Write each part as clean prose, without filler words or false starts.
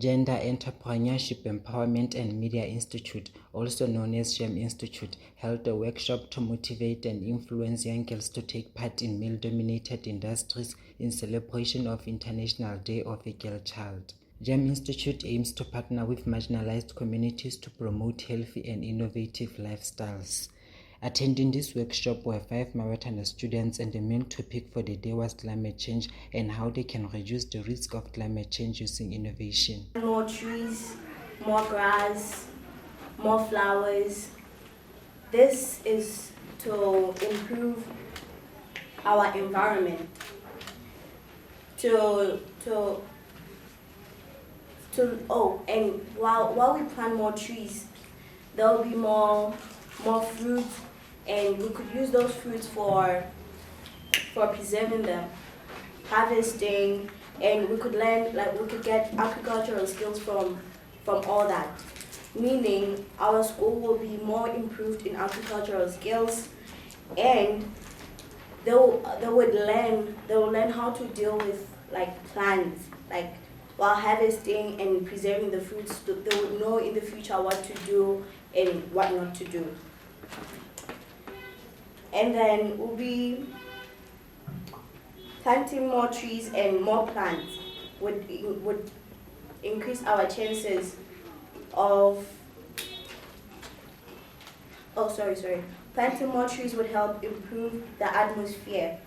Gender, Entrepreneurship, Empowerment and Media Institute, also known as GEM Institute, held a workshop to motivate and influence young girls to take part in male-dominated industries in celebration of International Day of a Girl Child. GEM Institute aims to partner with marginalized communities to promote healthy and innovative lifestyles. Attending this workshop were 5 Mawetana students, and the main topic for the day was climate change and how they can reduce the risk of climate change using innovation. More trees, more grass, more flowers. This is to improve our environment. And while we plant more trees, there will be more fruits, and we could use those fruits for preserving them, harvesting, and we could learn, we could get agricultural skills from all that. Meaning our school will be more improved in agricultural skills, and they will learn how to deal with plants, while harvesting and preserving the fruits. They would know in the future what to do and what not to do. And then we'll be planting more trees and more plants would increase our chances of planting more trees would help improve the atmosphere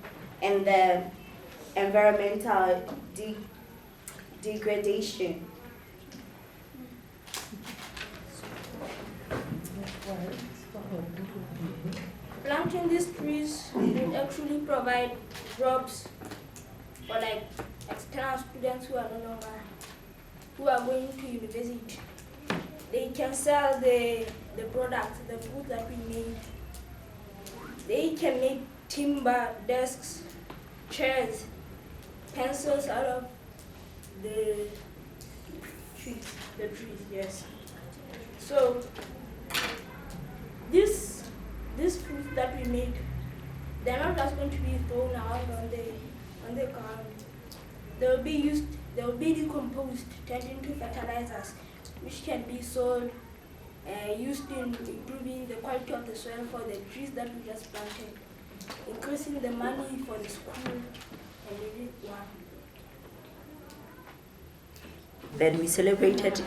and the environmental degradation. Planting these trees will actually provide jobs for external students who are going to university. They can sell the products, the food that we made. They can make timber, desks, chairs, pencils out of the trees, yes. So these fruits that we make, they're not just going to be thrown out on the ground. They will be used, they will be decomposed, turned into fertilizers, which can be sold, used in improving the quality of the soil for the trees that we just planted, increasing the money for the school, and everyone. Then we celebrated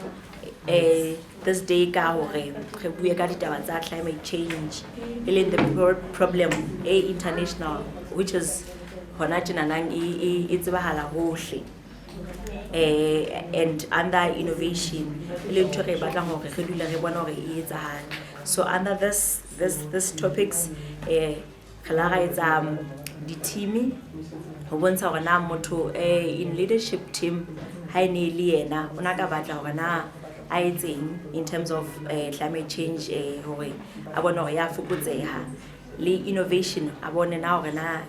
this day ka hore re bua ka ditaba tsa climate change, the problem international, which is hona tjenanang e tsebahala hohle, and under innovation ntho re batlang hore re dule re bona hore e etsahala. So under this topics re la ga etsa di team ho bontsha hore na motho in leadership team ha ene le yena ona ka batla hore na a etseng in terms of climate change, hore a bone hore ya fokotseha le innovation, a bone na hore na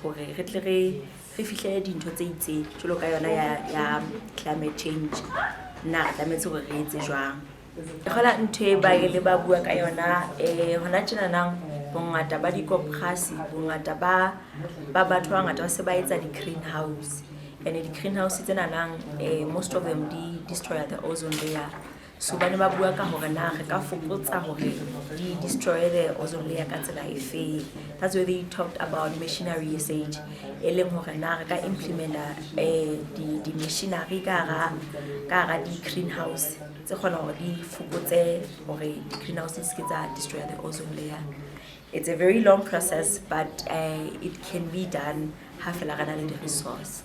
hore re tle re fihlele dintho tse itseng jwalo ka yona ya climate change, na tlametse hore re etse jwang. Ke kgola ntho e ba ile ba bua ka yona hona tjena nang bongata ba dikoporasi, bongata ba batho ba ngata ba se ba etsa di greenhouse, and the greenhouse tsena nang most of them destroy the ozone layer. So ba ne ba bua ka hore na re ka fokotsa hore di destroy the ozone layer ka tsela efe. That's where they talked about machinery usage, leng hore na re ka implementa di machinery ka ga di greenhouse tse kgona hore di fokotse hore di greenhouses ke tsa destroy the ozone layer. It's a very long process, but it can be done ha fela re na le resource.